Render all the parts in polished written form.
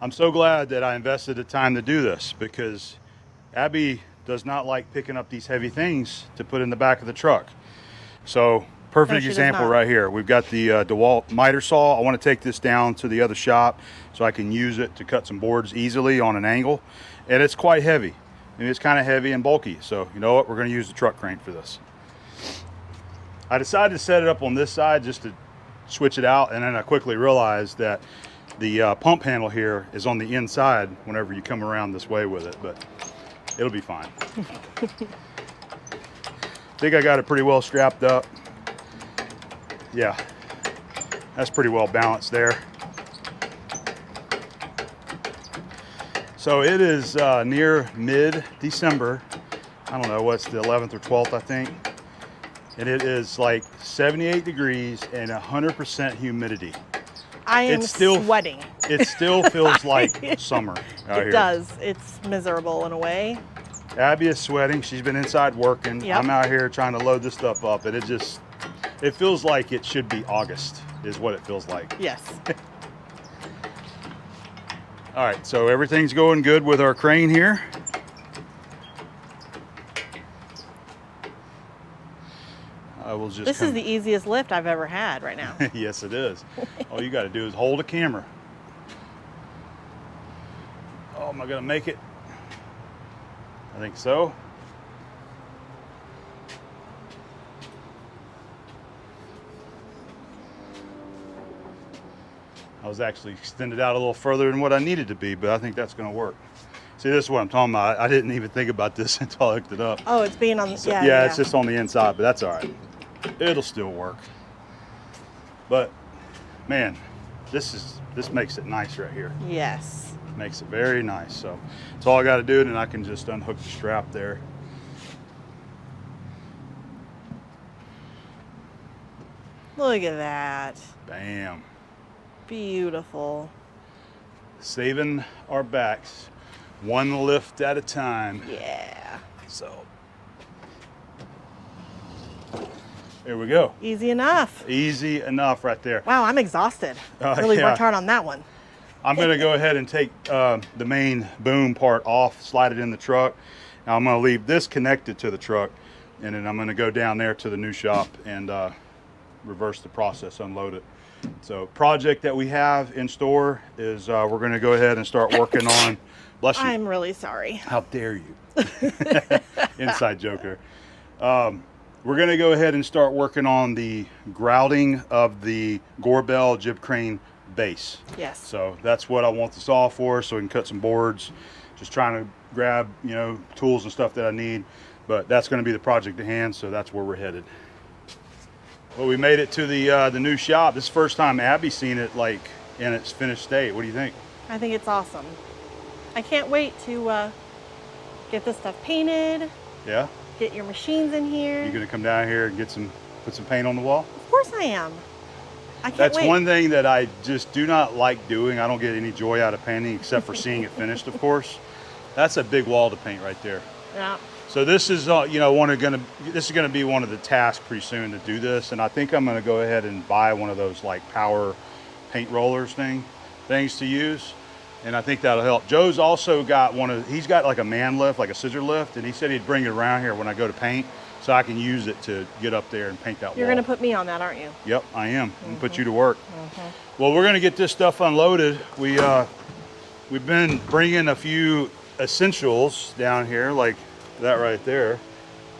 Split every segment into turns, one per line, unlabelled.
I'm so glad that I invested the time to do this, because Abby does not like picking up these heavy things to put in the back of the truck. So perfect
she does
example
not.
right here. We've got the DeWalt miter saw. I want to take this down to the other shop so I can use it to cut some boards easily on an angle. And it's quite heavy. I mean, it's kind of heavy and bulky. So you know what? We're going to use the truck crane for this. I decided to set it up on this side just to switch it out. And then I quickly realized that the pump handle here is on the inside whenever you come around this way with it, but it'll be fine. I think I got it pretty well strapped up. Yeah, that's pretty well balanced there. So it is near mid-December. I don't know, what's the 11th or 12th, I think. And it is like 78 degrees and 100% humidity.
I am sweating.
It still feels like summer out here.
It does. It's miserable in a way.
Abby is sweating. She's been inside working.
Yep.
I'm out here trying to load this stuff up, and it feels like it should be August, is what it feels like.
Yes.
All right, so everything's going good with our crane here. I will just.
This is the easiest lift I've ever had right now.
Yes, it is. All you got to do is hold a camera. Oh, am I going to make it? I think so. I was actually extended out a little further than what I needed to be, but I think that's going to work. See, this is what I'm talking about. I didn't even think about this until I hooked it up.
Oh, it's being on the,
So,
yeah.
it's just on the inside, but that's all right. It'll still work. But man, this makes it nice right here.
Yes.
Makes it very nice. So that's all I got to do, and then I can just unhook the strap there.
Look at that.
Bam.
Beautiful.
Saving our backs one lift at a time.
Yeah.
So there we go.
Easy enough.
Easy enough right there.
Wow, I'm exhausted. Really
yeah.
worked hard on that one.
I'm going to go ahead and take the main boom part off, slide it in the truck. Now I'm going to leave this connected to the truck, and then I'm going to go down there to the new shop and reverse the process, unload it. So project that we have in store is we're going to go ahead and start working on, bless you.
I'm really sorry.
How dare you? Inside joker. We're going to go ahead and start working on the grouting of the Gorbel Jib crane base.
Yes.
So that's what I want the saw for, so we can cut some boards. Just trying to grab, tools and stuff that I need. But that's going to be the project at hand, so that's where we're headed. Well, we made it to the new shop. This is the first time Abby's seen it like in its finished state. What do you think?
I think it's awesome. I can't wait to get this stuff painted.
Yeah?
Get your machines in here.
You gonna come down here and put some paint on the wall?
Of course I am. I can't
That's
wait.
one thing that I just do not like doing. I don't get any joy out of painting except for seeing it finished, of course. That's a big wall to paint right there.
Yeah.
So this is this is gonna be one of the tasks pretty soon to do this, and I think I'm gonna go ahead and buy one of those like power paint rollers things to use, and I think that'll help. Joe's also got he's got like a man lift, like a scissor lift, and he said he'd bring it around here when I go to paint, so I can use it to get up there and paint that wall.
You're gonna put me on that, aren't you?
Yep, I am. I'm gonna put you to work. Well, we're gonna get this stuff unloaded. We've been bringing a few essentials down here, like that right there.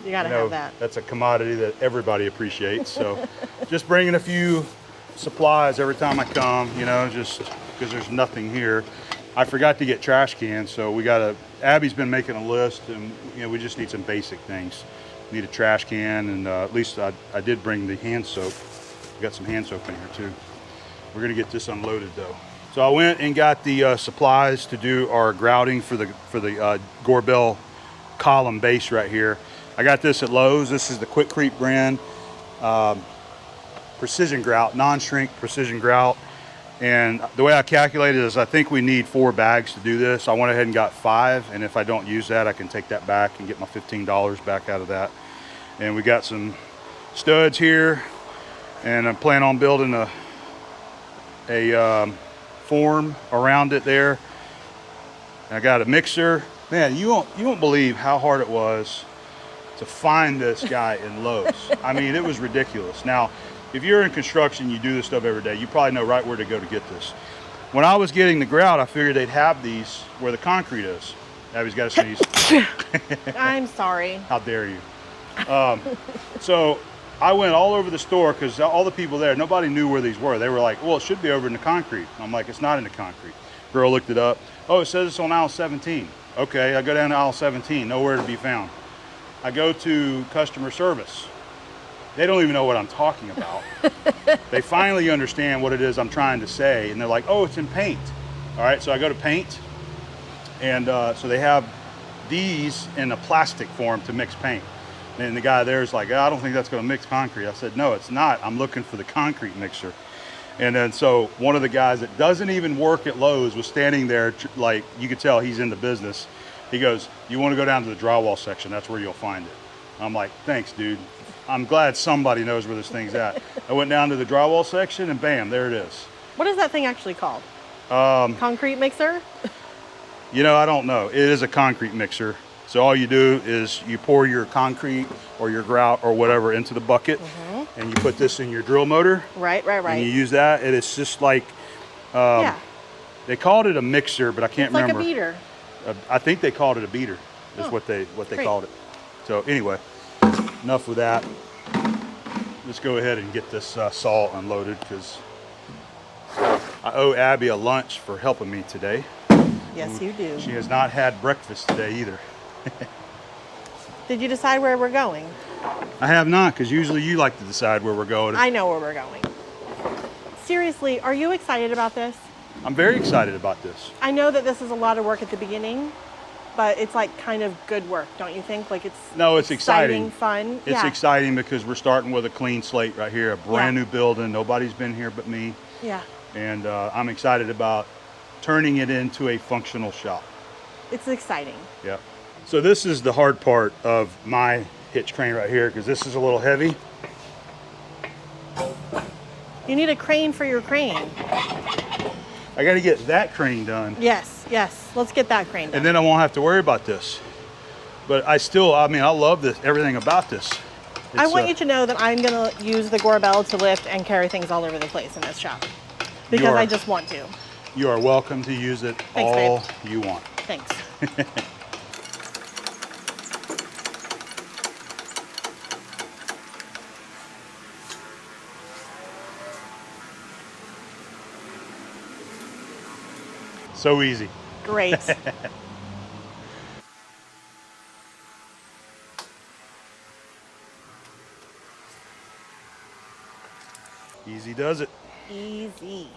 You gotta have that.
That's a commodity that everybody appreciates. So just bringing a few supplies every time I come, just because there's nothing here. I forgot to get trash cans, so Abby's been making a list, and we just need some basic things. Need a trash can, and at least I did bring the hand soap. We got some hand soap in here too. We're gonna get this unloaded though. So I went and got the supplies to do our grouting for the Gorbel column base right here. I got this at Lowe's. This is the Quick Creep brand precision grout, non-shrink precision grout. And the way I calculated is I think we need 4 bags to do this. I went ahead and got 5, and if I don't use that, I can take that back and get my $15 back out of that. And we got some studs here, and I'm planning on building a form around it there. I got a mixer. Man, you won't believe how hard it was to find this guy in Lowe's. I mean, it was ridiculous. Now, if you're in construction, you do this stuff every day, you probably know right where to go to get this. When I was getting the grout, I figured they'd have these where the concrete is. Abby's got to sneeze.
I'm sorry.
How dare you? So I went all over the store because all the people there, nobody knew where these were. They were like, well, it should be over in the concrete. I'm like, it's not in the concrete. Girl looked it up. Oh, it says it's on aisle 17. Okay, I go down to aisle 17, nowhere to be found. I go to customer service. They don't even know what I'm talking about. They finally understand what it is I'm trying to say, and they're like, oh, it's in paint. All right, so I go to paint, and so they have these in a plastic form to mix paint. And the guy there is like, I don't think that's gonna mix concrete. I said, no, it's not. I'm looking for the concrete mixer. And then so one of the guys that doesn't even work at Lowe's was standing there, like you could tell he's in the business. He goes, you wanna go down to the drywall section, that's where you'll find it. I'm like, thanks, dude. I'm glad somebody knows where this thing's at. I went down to the drywall section and bam, there it is.
What is that thing actually called? Concrete mixer?
You know, I don't know. It is a concrete mixer. So all you do is you pour your concrete or your grout or whatever into the bucket, and you put this in your drill motor.
Right.
And you use that, and it's just like,
Yeah,
they called it a mixer, but I can't
it's like
remember.
a beater.
I think they called it a beater, is what they
great.
called it. So anyway, enough with that. Let's go ahead and get this saw unloaded because I owe Abby a lunch for helping me today.
Yes, you do.
She has not had breakfast today either.
Did you decide where we're going?
I have not, because usually you like to decide where we're going.
I know where we're going. Seriously, are you excited about this?
I'm very excited about this.
I know that this is a lot of work at the beginning, but it's like kind of good work, don't you think? Like it's
exciting.
Fun.
It's exciting because we're starting with a clean slate right here, a brand new building. Nobody's been here but me.
Yeah.
And I'm excited about turning it into a functional shop.
It's exciting.
Yeah. So this is the hard part of my hitch crane right here because this is a little heavy.
You need a crane for your crane.
I got to get that crane done.
Yes. Let's get that crane done.
And then I won't have to worry about this. But I love this, everything about this.
I want you to know that I'm going to use the Gorbel to lift and carry things all over the place in this shop. Because I just want to.
You are welcome to use it.
Thanks,
all
babe.
you want.
Thanks.
So easy.
Great.
Easy does it.
Easy.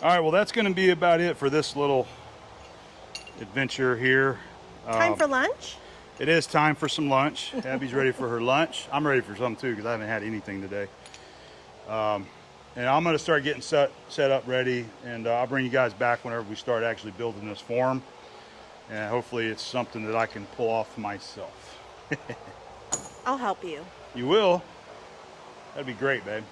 All right, well, that's going to be about it for this little adventure here.
Time for lunch?
It is time for some lunch. Abby's ready for her lunch. I'm ready for some too because I haven't had anything today. And I'm going to start getting set up ready, and I'll bring you guys back whenever we start actually building this form. And hopefully it's something that I can pull off myself.
I'll help you.
You will? That'd be great, babe.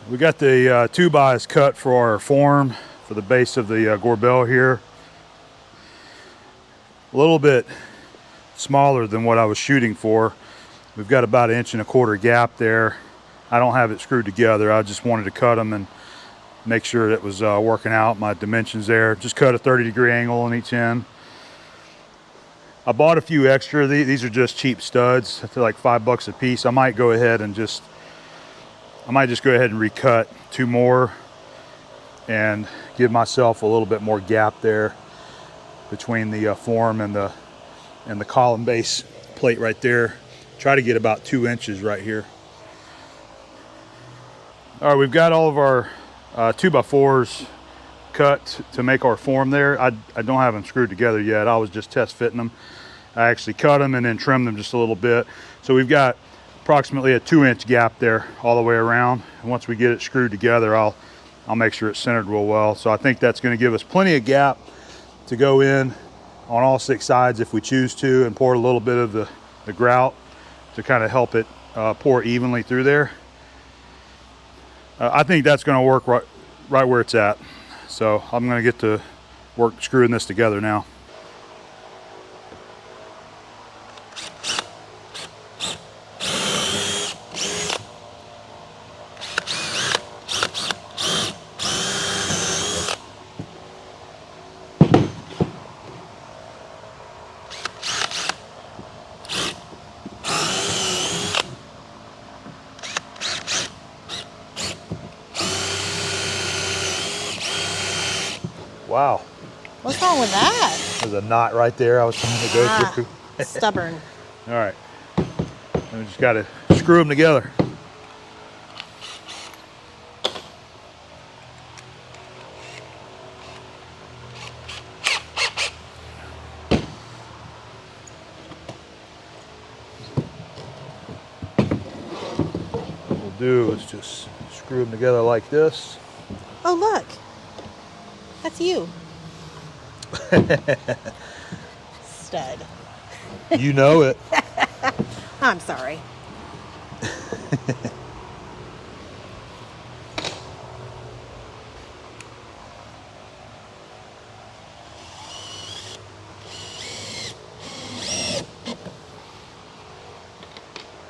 We got the 2x cut for our form for the base of the Gorbel here. A little bit smaller than what I was shooting for. We've got about 1.25 inch gap there. I don't have it screwed together. I just wanted to cut them and make sure it was working out, my dimensions there. Just cut a 30-degree angle on each end. I bought a few extra. These are just cheap studs. They're like $5 a piece. I might go ahead and just go ahead and recut 2 more and give myself a little bit more gap there between the form and the column base plate right there. Try to get about 2 inches right here. All right, we've got all of our 2x4s cut to make our form there. I don't have them screwed together yet. I was just test fitting them. I actually cut them and then trimmed them just a little bit. So we've got approximately a 2-inch gap there all the way around. And once we get it screwed together, I'll make sure it's centered real well. So I think that's going to give us plenty of gap to go in on all 6 sides if we choose to, and pour a little bit of the grout to kind of help it pour evenly through there. I think that's going to work right where it's at. So I'm going to get to work screwing this together now. Wow.
What's wrong with that?
There's a knot right there I was trying to go through.
Stubborn.
All right. And we just got to screw them together. What we'll do is just screw them together like this.
Oh, look. That's you. Stud.
You know it.
I'm sorry.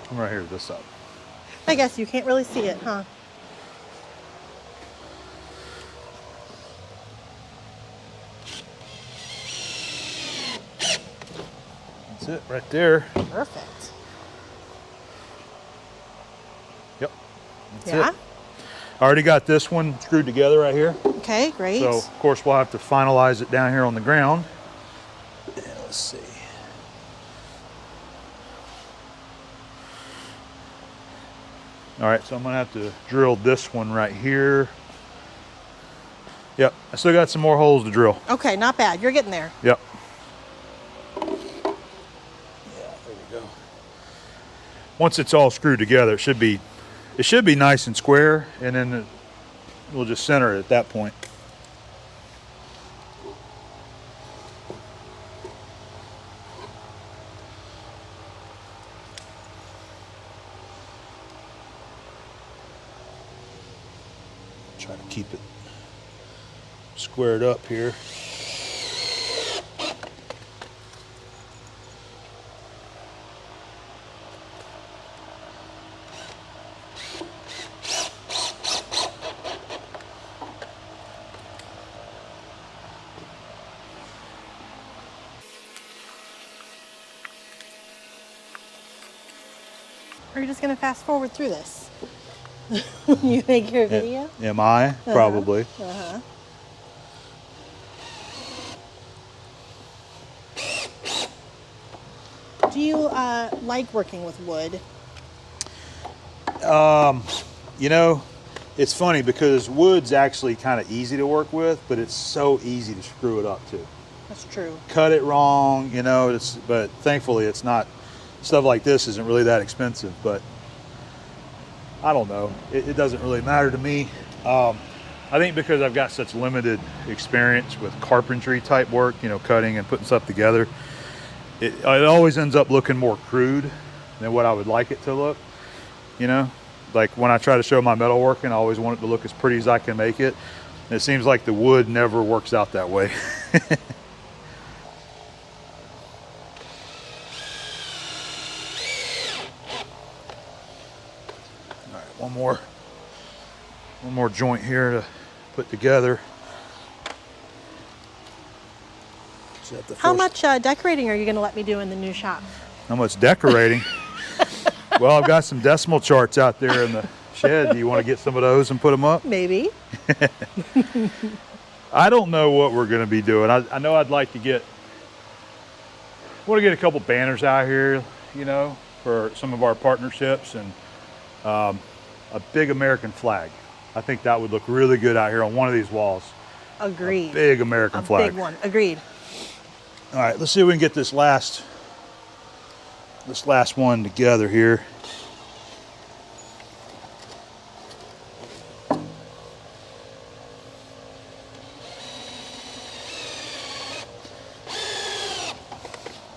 I'm right here, this side.
I guess you can't really see it, huh?
That's it right there.
Perfect.
Yep. That's
Yeah?
it. I already got this one screwed together right here.
Okay, great.
So, of course, we'll have to finalize it down here on the ground. And let's see. All right, so I'm gonna have to drill this one right here. Yep, I still got some more holes to drill.
Okay, not bad. You're getting there.
Yep. Yeah, there we go. Once it's all screwed together, it should be nice and square, and then we'll just center it at that point. Try to keep it squared up here.
Are you just going to fast forward through this? When you make your video?
Am I? Probably.
Uh-huh. Do you like working with wood?
You know, it's funny because wood's actually kind of easy to work with, but it's so easy to screw it up too.
That's true.
Cut it wrong, you know, but thankfully it's not, stuff like this isn't really that expensive, but I don't know. It doesn't really matter to me. I think because I've got such limited experience with carpentry type work, you know, cutting and putting stuff together, it always ends up looking more crude than what I would like it to look, you know? Like when I try to show my metalworking, I always want it to look as pretty as I can make it. And it seems like the wood never works out that way. All right, one more joint here to put together.
How much decorating are you going to let me do in the new shop?
How much decorating? Well, I've got some decimal charts out there in the shed. Do you want to get some of those and put them up?
Maybe.
I don't know what we're going to be doing. I know I'd like to want to get a couple banners out here, you know, for some of our partnerships, and a big American flag. I think that would look really good out here on one of these walls.
Agreed.
A big American flag.
A big one. Agreed.
All right, let's see if we can get this last one together here.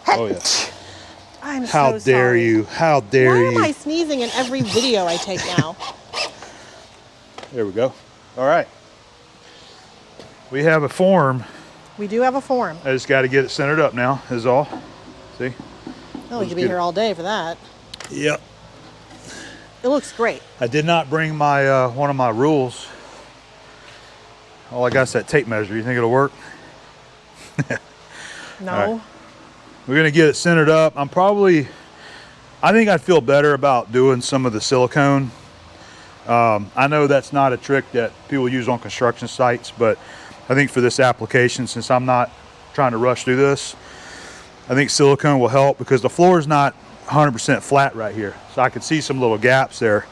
Oh yeah.
I'm
How
so
dare
sorry.
you? How dare
Why
you?
am I sneezing in every video I take now?
There we go. All right. We have a form.
We do have a form.
I just got to get it centered up now, is all. See?
Oh, we could be here all day for that.
Yep.
It looks great.
I did not bring my one of my rules. All I got is that tape measure. You think it'll work?
No.
Right. We're gonna get it centered up. I think I'd feel better about doing some of the silicone. I know that's not a trick that people use on construction sites, but I think for this application, since I'm not trying to rush through this, I think silicone will help because the floor is not 100% flat right here. So I could see some little gaps there.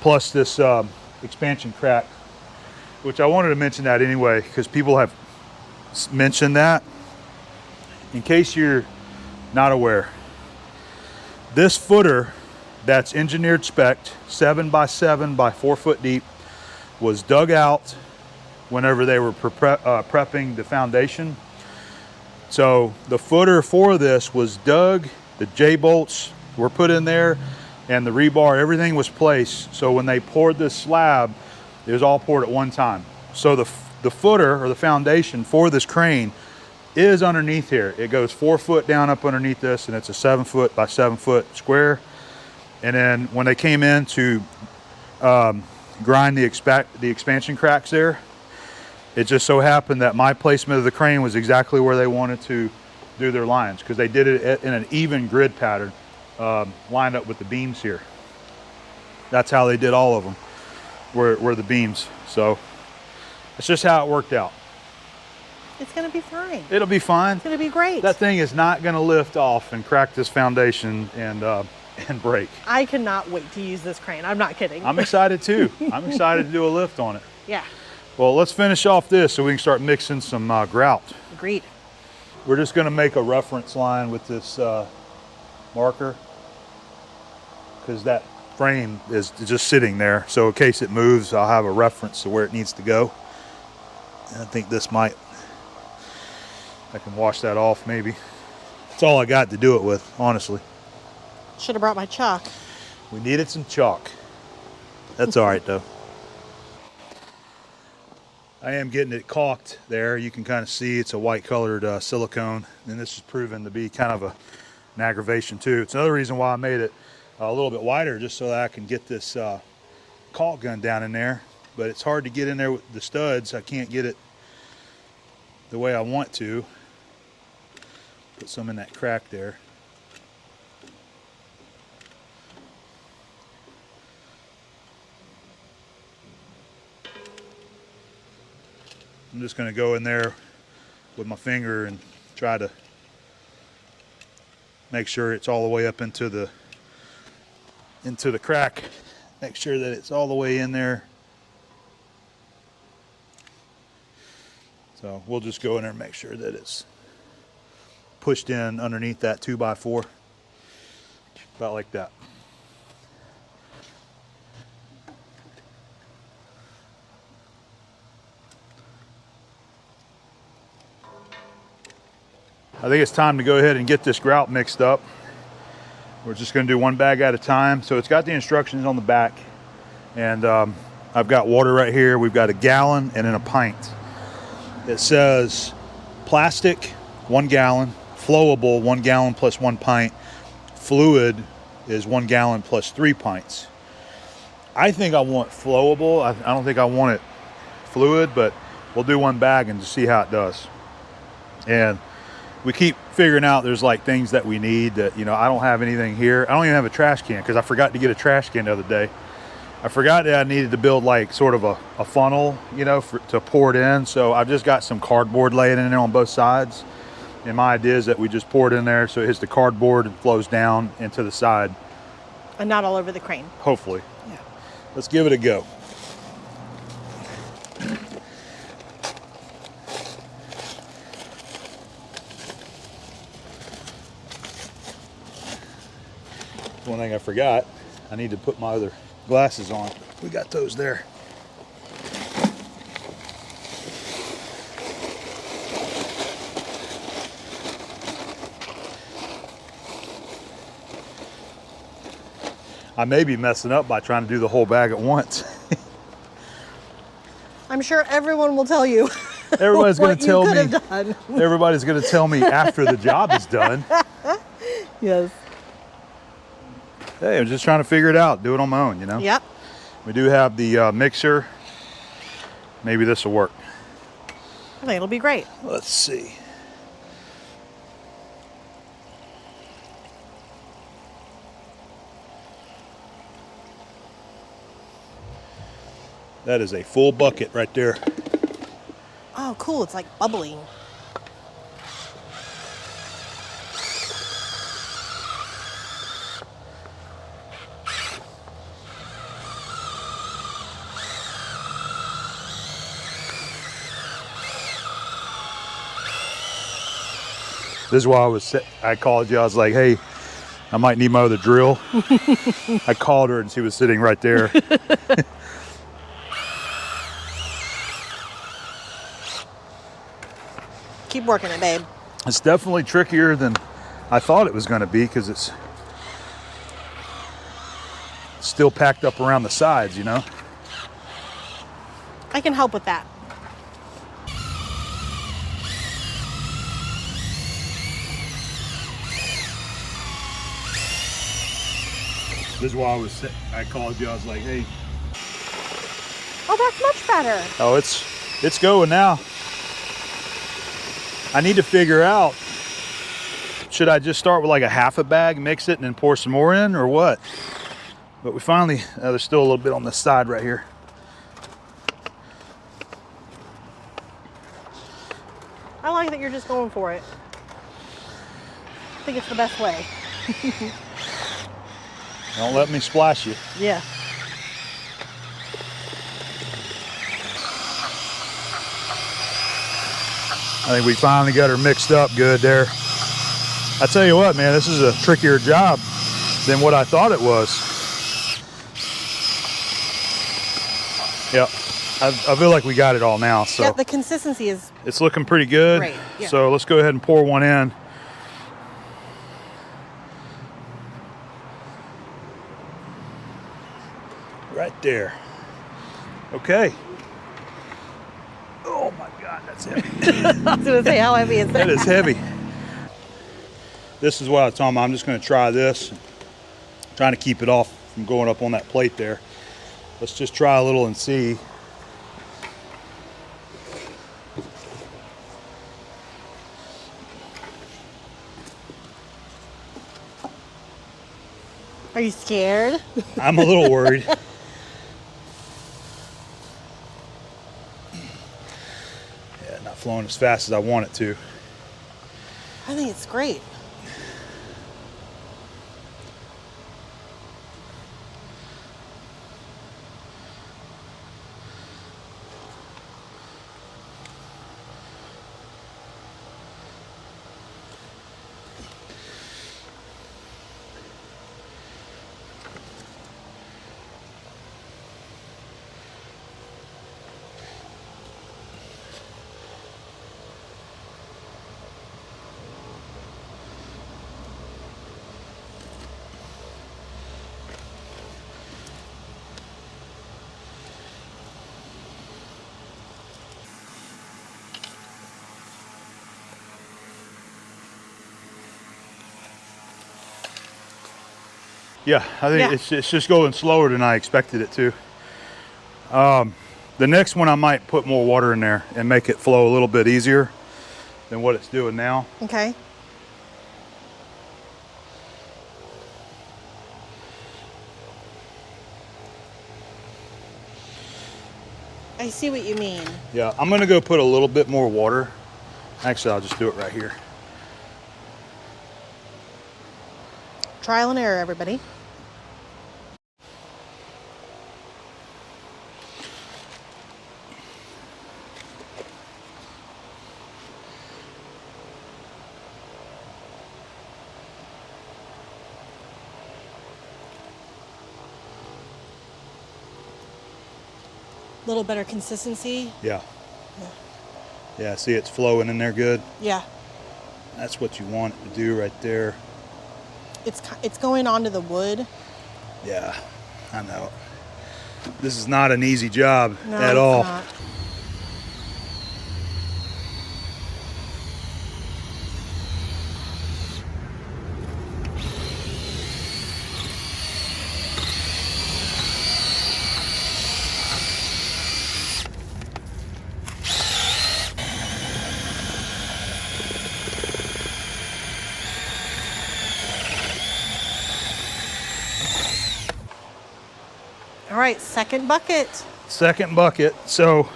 Plus this expansion crack, which I wanted to mention that anyway, because people have mentioned that. In case you're not aware, this footer that's engineered spec 7 by 7 by 4 foot deep was dug out whenever they were prepping the foundation. So the footer for this was dug, the J-bolts were put in there, and the rebar, everything was placed. So when they poured this slab, it was all poured at one time. So the footer or the foundation for this crane is underneath here. It goes 4 foot down up underneath this, and it's a 7 foot by 7 foot square. And then when they came in to grind the expansion cracks there, it just so happened that my placement of the crane was exactly where they wanted to do their lines, because they did it in an even grid pattern, lined up with the beams here. That's how they did all of them, were the beams. So it's just how it worked out.
It's going to be fine.
It'll be fine.
It's going to be great.
That thing is not going to lift off and crack this foundation and break.
I cannot wait to use this crane. I'm not kidding.
I'm excited too. I'm excited to do a lift on it.
Yeah.
Well, let's finish off this so we can start mixing some grout.
Agreed.
We're just going to make a reference line with this marker, because that frame is just sitting there. So in case it moves, I'll have a reference to where it needs to go. And I think this might, I can wash that off maybe. That's all I got to do it with, honestly.
Should have brought my chalk.
We needed some chalk. That's all right though. I am getting it caulked there. You can kind of see it's a white colored silicone, and this is proven to be kind of an aggravation too. It's another reason why I made it a little bit wider, just so that I can get this caulk gun down in there. But it's hard to get in there with the studs. I can't get it the way I want to. Put some in that crack there. I'm just going to go in there with my finger and try to make sure it's all the way up into the crack. Make sure that it's all the way in there. So we'll just go in there and make sure that it's pushed in underneath that 2x4, about like that. I think it's time to go ahead and get this grout mixed up. We're just going to do one bag at a time. So it's got the instructions on the back, and I've got water right here. We've got a gallon and then a pint. It says plastic 1 gallon, flowable 1 gallon plus 1 pint, fluid is 1 gallon plus 3 pints. I think I want flowable. I don't think I want it fluid, but we'll do one bag and just see how it does. And we keep figuring out there's like things that we need that, you know, I don't have anything here. I don't even have a trash can because I forgot to get a trash can the other day. I forgot that I needed to build like sort of a funnel, you know, to pour it in. So I've just got some cardboard laying in there on both sides. And my idea is that we just pour it in there so it hits the cardboard and flows down into the side.
And not all over the crane.
Hopefully.
Yeah.
Let's give it a go. One thing I forgot, I need to put my other glasses on. We got those there. I may be messing up by trying to do the whole bag at once.
I'm sure everyone will tell you.
Everybody's going
what
to tell
you
me.
could have done.
Everybody's going to tell me after the job is done.
Yes.
Hey, I'm just trying to figure it out, do it on my own, you know?
Yep.
We do have the mixer. Maybe this will work.
I think it'll be great.
Let's see. That is a full bucket right there.
Oh, cool. It's like bubbling.
This is why I called you. I was like, hey, I might need my other drill. I called her and she was sitting right there.
Keep working it, babe.
It's definitely trickier than I thought it was going to be because it's still packed up around the sides, you know?
I can help with that.
This is why I called you. I was like, hey.
Oh, that's much better.
Oh, it's going now. I need to figure out, should I just start with like a half a bag, mix it, and then pour some more in, or what? But we finally, there's still a little bit on this side right here.
I like that you're just going for it. I think it's the best way.
Don't let me splash you.
Yeah.
I think we finally got her mixed up good there. I tell you what, man, this is a trickier job than what I thought it was. Yep, I feel like we got it all now. So
Yeah, the consistency is
it's looking pretty good.
great. Yeah.
So let's go ahead and pour one in. Right there. Okay. Oh my God, that's heavy.
I was going to say, how heavy is that?
That is heavy. This is what I told them. I'm just going to try this. Trying to keep it off from going up on that plate there. Let's just try a little and see.
Are you scared?
I'm a little worried. Yeah, not flowing as fast as I want it to.
I think it's great.
Yeah, I think it's just going slower than I expected it to. The next one I might put more water in there and make it flow a little bit easier than what it's doing now.
Okay. I see what you mean.
Yeah, I'm gonna go put a little bit more water. Actually, I'll just do it right here.
Trial and error, everybody. Little better consistency.
Yeah. Yeah, see it's flowing in there good.
Yeah.
That's what you want it to do right there.
It's going onto the wood.
Yeah, I know. This is not an easy job
No,
at
it's
all.
not. All right, second bucket.
Second bucket. So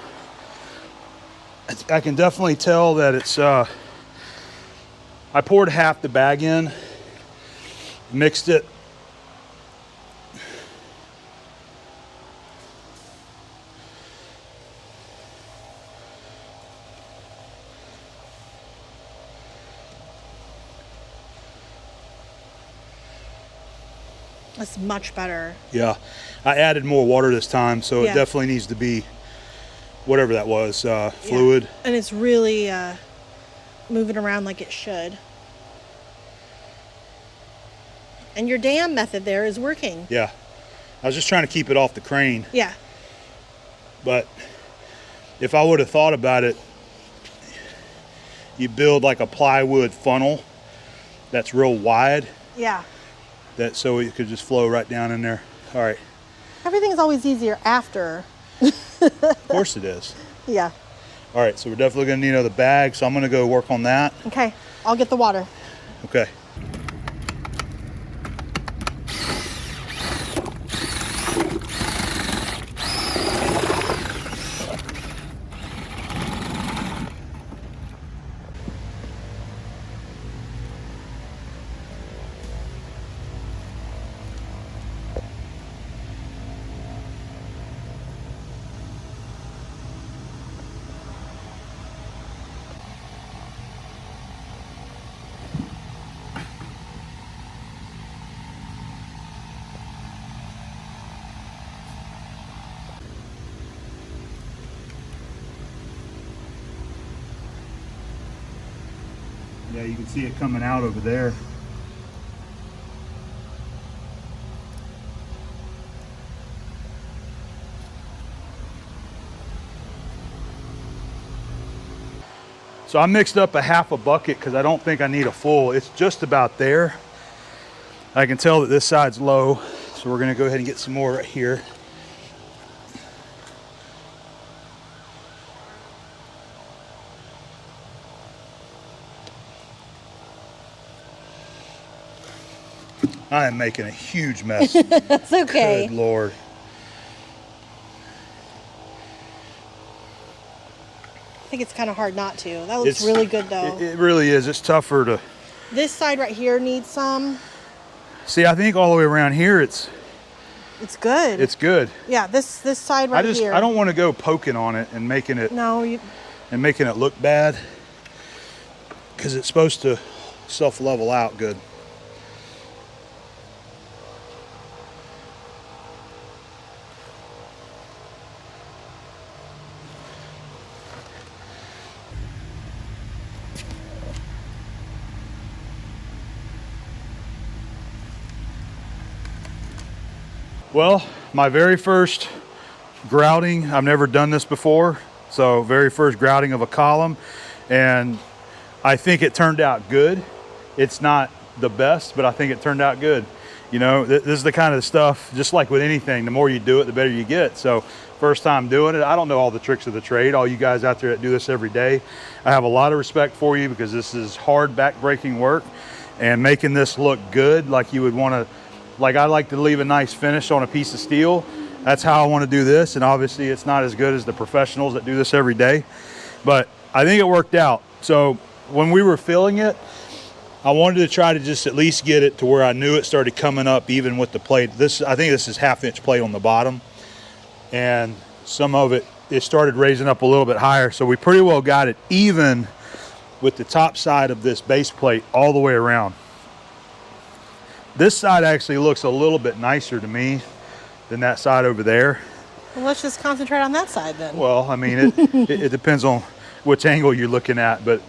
I can definitely tell that it's, I poured half the bag in, mixed it.
That's much better.
Yeah, I added more water this time, so
Yeah.
it definitely needs to be whatever that was, fluid.
Yeah. And it's really moving around like it should. And your dam method there is working.
Yeah, I was just trying to keep it off the crane,
Yeah.
but if I would have thought about it, you build like a plywood funnel that's real wide,
Yeah.
that so it could just flow right down in there. All right,
Everything's always easier after.
of course it is.
Yeah.
All right, so we're definitely gonna need another bag, so I'm gonna go work on that.
Okay, I'll get the water.
Okay. Yeah, you can see it coming out over there. So I mixed up a half a bucket because I don't think I need a full. It's just about there. I can tell that this side's low, so we're gonna go ahead and get some more right here. I am making a huge mess.
That's okay.
Good Lord.
I think it's kind of hard not to. That looks really good though.
It really is. It's tougher to
This side right here needs some.
see. I think all the way around here, it's
good.
good.
Yeah, this side right here.
I don't want to go poking on it and making it
No,
look bad, because it's supposed to self level out good. Well, my very first grouting, I've never done this before, so very first grouting of a column, and I think it turned out good. It's not the best, but I think it turned out good. You know, this is the kind of stuff, just like with anything, the more you do it, the better you get. So first time doing it, I don't know all the tricks of the trade. All you guys out there that do this every day, I have a lot of respect for you, because this is hard back-breaking work, and making this look good like you would want to. Like I like to leave a nice finish on a piece of steel. That's how I want to do this. And obviously it's not as good as the professionals that do this every day, but I think it worked out. So when we were filling it, I wanted to try to just at least get it to where I knew it started coming up even with the plate. I think this is 1/2 inch plate on the bottom, and some of it started raising up a little bit higher, so we pretty well got it even with the top side of this base plate all the way around. This side actually looks a little bit nicer to me than that side over there.
Well, let's just concentrate on that side then.
Well, I mean, it depends on which angle you're looking at, but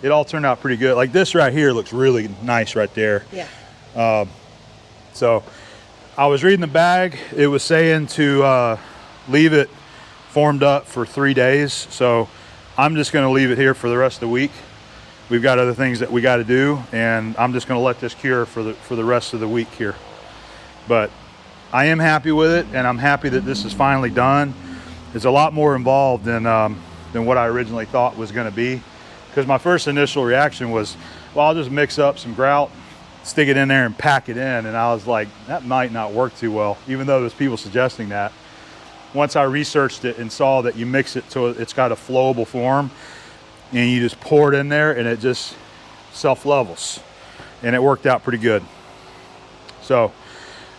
it all turned out pretty good. Like this right here looks really nice right there.
Yeah.
So I was reading the bag. It was saying to leave it formed up for 3 days. So I'm just going to leave it here for the rest of the week. We've got other things that we got to do, and I'm just going to let this cure for the rest of the week here. But I am happy with it, and I'm happy that this is finally done. It's a lot more involved than what I originally thought was going to be, because my first initial reaction was, well, I'll just mix up some grout, stick it in there and pack it in, and I was like, that might not work too well, even though there's people suggesting that. Once I researched it and saw that you mix it so it's got a flowable form, and you just pour it in there and it just self-levels, and it worked out pretty good. So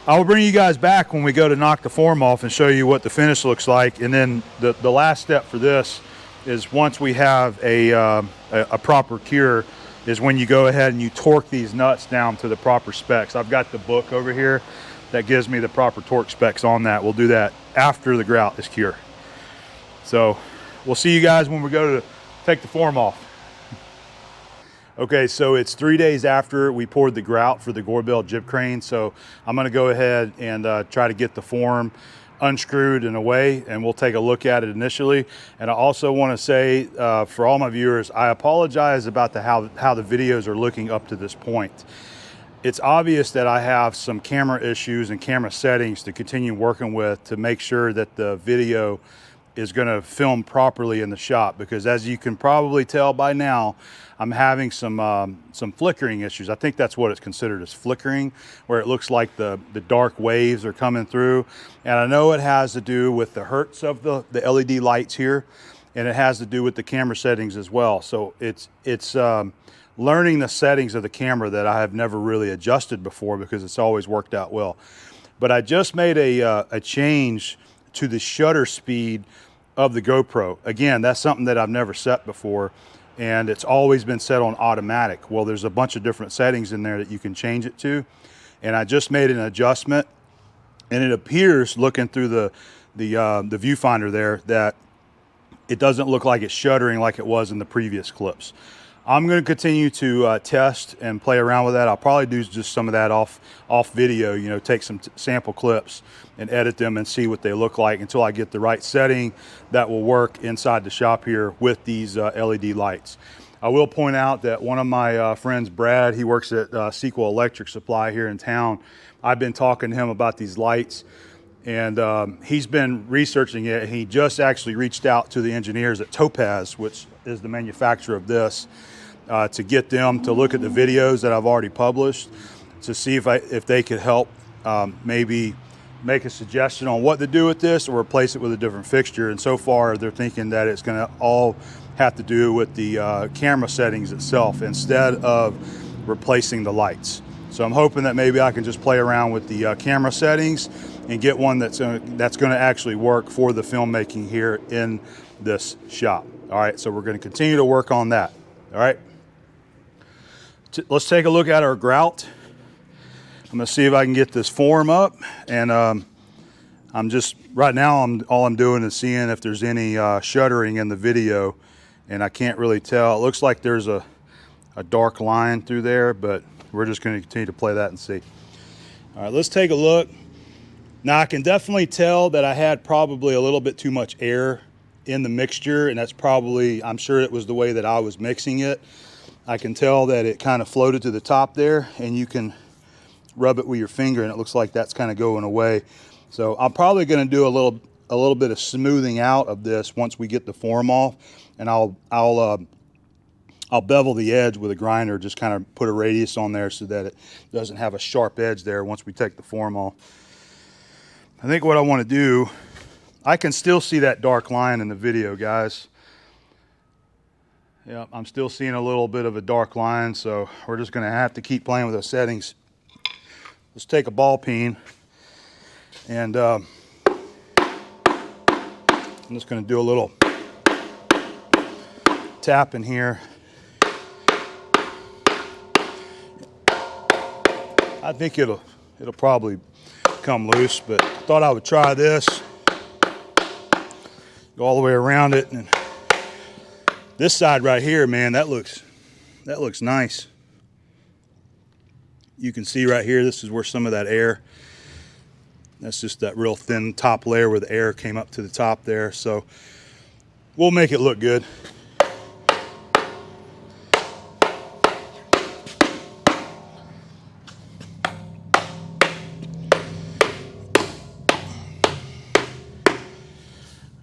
I will bring you guys back when we go to knock the form off and show you what the finish looks like. And then the last step for this is, once we have a proper cure, is when you go ahead and you torque these nuts down to the proper specs. I've got the book over here that gives me the proper torque specs on that. We'll do that after the grout is cured. So we'll see you guys when we go to take the form off. Okay, so it's 3 days after we poured the grout for the Gorbel Jib crane. So I'm gonna go ahead and try to get the form unscrewed and away, and we'll take a look at it initially. And I also wanna say, for all my viewers, I apologize about how the videos are looking up to this point. It's obvious that I have some camera issues and camera settings to continue working with to make sure that the video is going to film properly in the shop, because as you can probably tell by now, I'm having some flickering issues. I think that's what it's considered, as flickering, where it looks like the dark waves are coming through. And I know it has to do with the hertz of the LED lights here, and it has to do with the camera settings as well. So it's learning the settings of the camera that I have never really adjusted before, because it's always worked out well. But I just made a change to the shutter speed of the GoPro. Again, that's something that I've never set before, and it's always been set on automatic. Well, there's a bunch of different settings in there that you can change it to, and I just made an adjustment, and it appears, looking through the viewfinder there, that it doesn't look like it's shuttering like it was in the previous clips. I'm going to continue to test and play around with that. I'll probably do just some of that off video, you know, take some sample clips and edit them and see what they look like until I get the right setting that will work inside the shop here with these LED lights. I will point out that one of my friends, Brad, he works at Sequel Electric Supply here in town. I've been talking to him about these lights, and he's been researching it. He just actually reached out to the engineers at Topaz, which is the manufacturer of this, to get them to look at the videos that I've already published, to see if they could help maybe make a suggestion on what to do with this, or replace it with a different fixture. And so far they're thinking that it's going to all have to do with the camera settings itself instead of replacing the lights. So I'm hoping that maybe I can just play around with the camera settings and get one that's going to actually work for the filmmaking here in this shop. All right, so we're going to continue to work on that. All right, let's take a look at our grout. I'm going to see if I can get this form up, and I'm just, right now, all I'm doing is seeing if there's any shuttering in the video, and I can't really tell. It looks like there's a dark line through there, but we're just going to continue to play that and see. All right, let's take a look. Now I can definitely tell that I had probably a little bit too much air in the mixture, and that's probably, I'm sure it was the way that I was mixing it. I can tell that it kind of floated to the top there, and you can rub it with your finger and it looks like that's kind of going away. So I'm probably going to do a little bit of smoothing out of this once we get the form off, and I'll bevel the edge with a grinder, just kind of put a radius on there so that it doesn't have a sharp edge there once we take the form off. I think what I want to do, I can still see that dark line in the video, guys. Yeah, I'm still seeing a little bit of a dark line, so we're just gonna have to keep playing with those settings. Let's take a ball peen and I'm just gonna do a little tap in here. I think it'll probably come loose, but I thought I would try this. Go all the way around it, and this side right here, man, that looks nice. You can see right here, this is where some of that air, that's just that real thin top layer where the air came up to the top there. So we'll make it look good.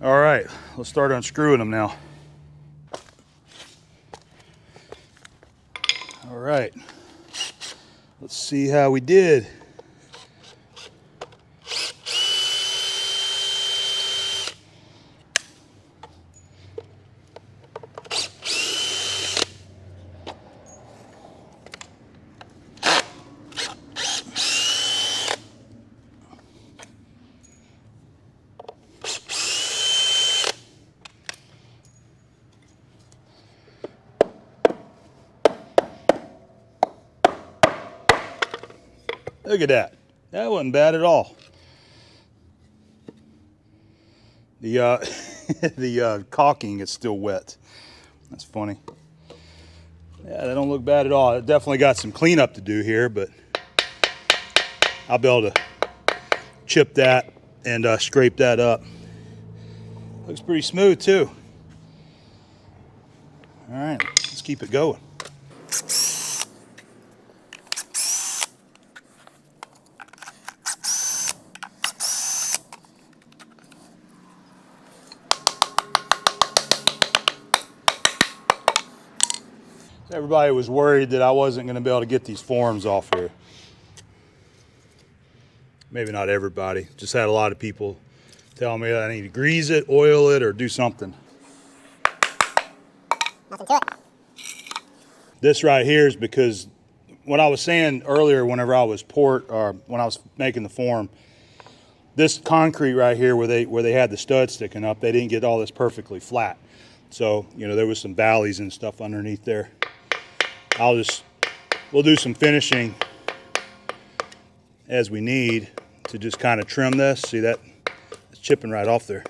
All right, let's start unscrewing them now. All right, let's see how we did. Look at that. That wasn't bad at all. The the caulking is still wet. That's funny. Yeah, that don't look bad at all. It definitely got some cleanup to do here, but I'll be able to chip that and scrape that up. Looks pretty smooth too. All right, let's keep it going. Everybody was worried that I wasn't going to be able to get these forms off here. Maybe not everybody. Just had a lot of people telling me that I need to grease it, oil it, or do something.
Nothing to it.
This right here is because what I was saying earlier, whenever I was when I was making the form, this concrete right here where they had the stud sticking up, they didn't get all this perfectly flat. So, you know, there was some valleys and stuff underneath there. We'll do some finishing as we need to just kind of trim this. See that? It's chipping right off there.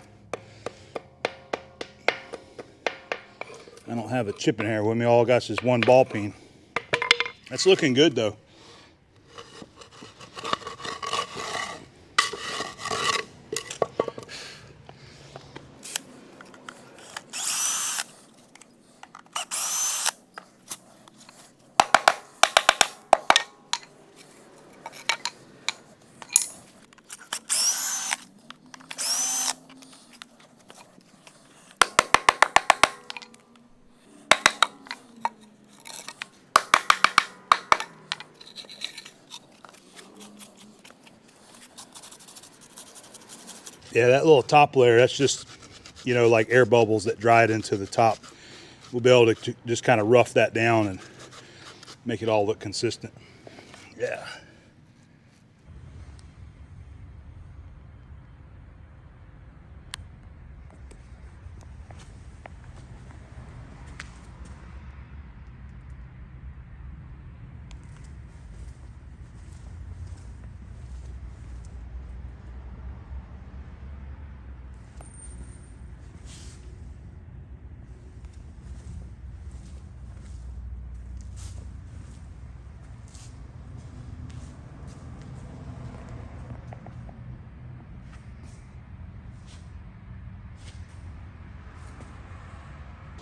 I don't have a chipping hair with me. All I got is this one ball peen. That's looking good though. Yeah, that little top layer, that's just, you know, like air bubbles that dried into the top. We'll be able to just kind of rough that down and make it all look consistent. Yeah.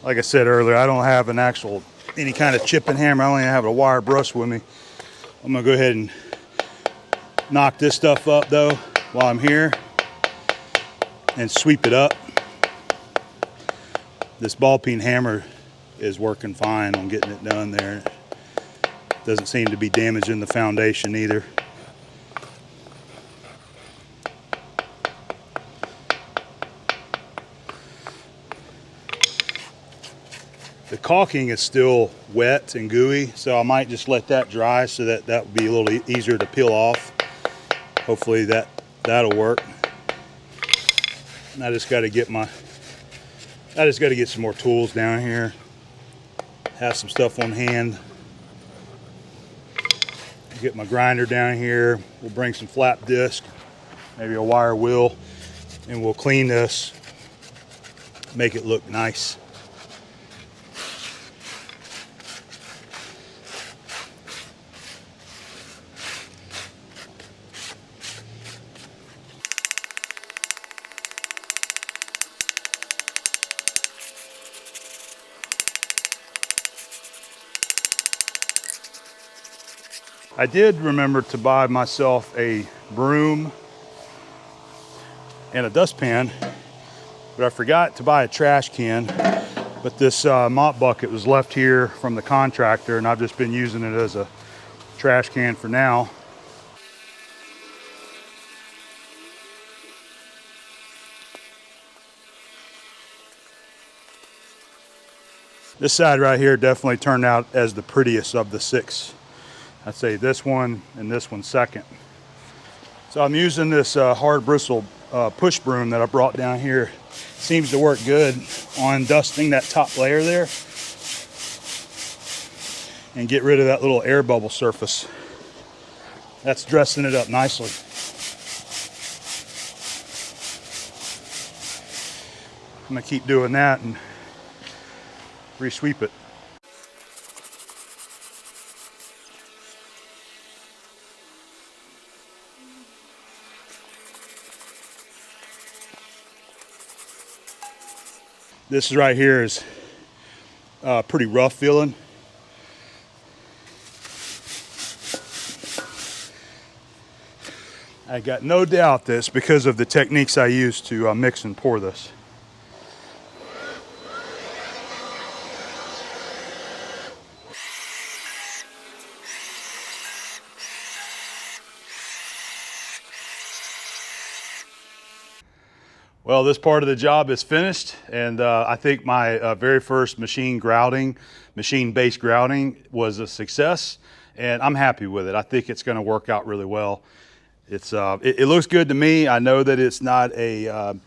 Like I said earlier, I don't have any kind of chipping hammer. I only have a wire brush with me. I'm gonna go ahead and knock this stuff up though while I'm here and sweep it up. This ball peen hammer is working fine on getting it done there. Doesn't seem to be damaging the foundation either. The caulking is still wet and gooey, so I might just let that dry so that will be a little easier to peel off. Hopefully that'll work. And I just got to get some more tools down here. Have some stuff on hand. Get my grinder down here. We'll bring some flap disc, maybe a wire wheel, and we'll clean this, make it look nice. I did remember to buy myself a broom and a dustpan, but I forgot to buy a trash can. But this mop bucket was left here from the contractor, and I've just been using it as a trash can for now. This side right here definitely turned out as the prettiest of the 6. I'd say this one and this one second. So I'm using this hard bristle push broom that I brought down here. Seems to work good on dusting that top layer there and get rid of that little air bubble surface. That's dressing it up nicely. I'm gonna keep doing that and re-sweep it. This right here is pretty rough feeling. I got no doubt this because of the techniques I use to mix and pour this. Well, this part of the job is finished, and I think my very first machine-based grouting was a success, and I'm happy with it. I think it's going to work out really well. It looks good to me. I know that it's not the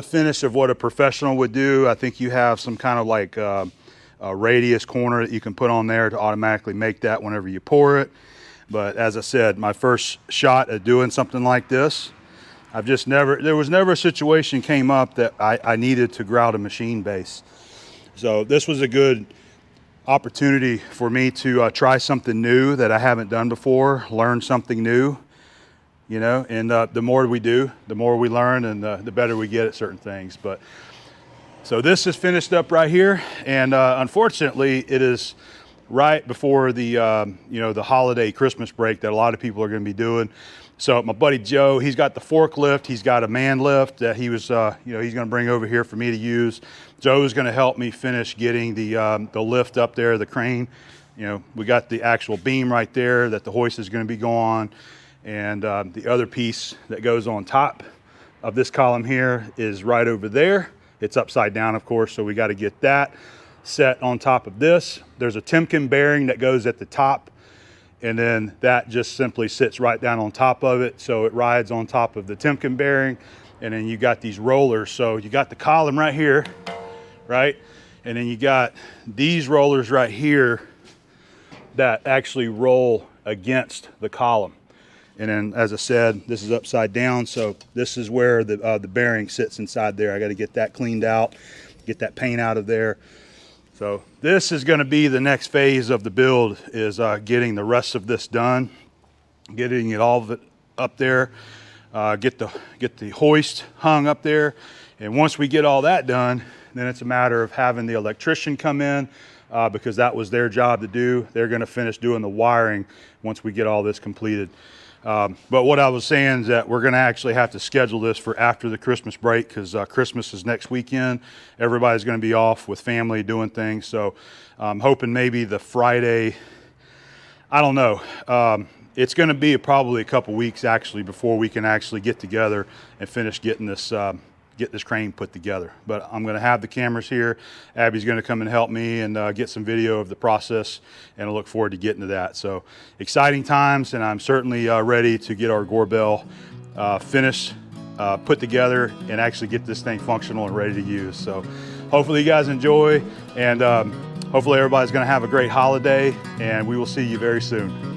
finish of what a professional would do. I think you have some kind of like a radius corner that you can put on there to automatically make that whenever you pour it. But as I said, my first shot at doing something like this, there was never a situation came up that I needed to grout a machine base. So this was a good opportunity for me to try something new that I haven't done before, learn something new, and the more we do, the more we learn, and the better we get at certain things. But so this is finished up right here, and unfortunately it is right before the the holiday Christmas break that a lot of people are going to be doing. So my buddy Joe, he's got the forklift, he's got a man lift that he was he's going to bring over here for me to use. Joe is going to help me finish getting the lift up there, the crane. We got the actual beam right there that the hoist is going to be going on, and the other piece that goes on top of this column here is right over there. It's upside down, of course, so we got to get that set on top of this. There's a Timken bearing that goes at the top, and then that just simply sits right down on top of it, so it rides on top of the Timken bearing. And then you got these rollers, so you got the column right here, right? And then you got these rollers right here that actually roll against the column. And then, as I said, this is upside down, so this is where the bearing sits inside there. I got to get that cleaned out, get that paint out of there. So this is going to be the next phase of the build, is getting the rest of this done, getting it all of it up there, get the hoist hung up there. And once we get all that done, then it's a matter of having the electrician come in, because that was their job to do. They're going to finish doing the wiring once we get all this completed. But what I was saying is that we're going to actually have to schedule this for after the Christmas break, because Christmas is next weekend. Everybody's going to be off with family doing things. So I'm hoping maybe the Friday, I don't know. It's going to be probably a couple weeks actually before we can actually get together and finish getting this get this crane put together. But I'm gonna have the cameras here. Abby's gonna come and help me and get some video of the process, and I look forward to getting to that. So exciting times, and I'm certainly ready to get our Gorbel finished, put together, and actually get this thing functional and ready to use. So hopefully you guys enjoy, and hopefully everybody's gonna have a great holiday, and we will see you very soon.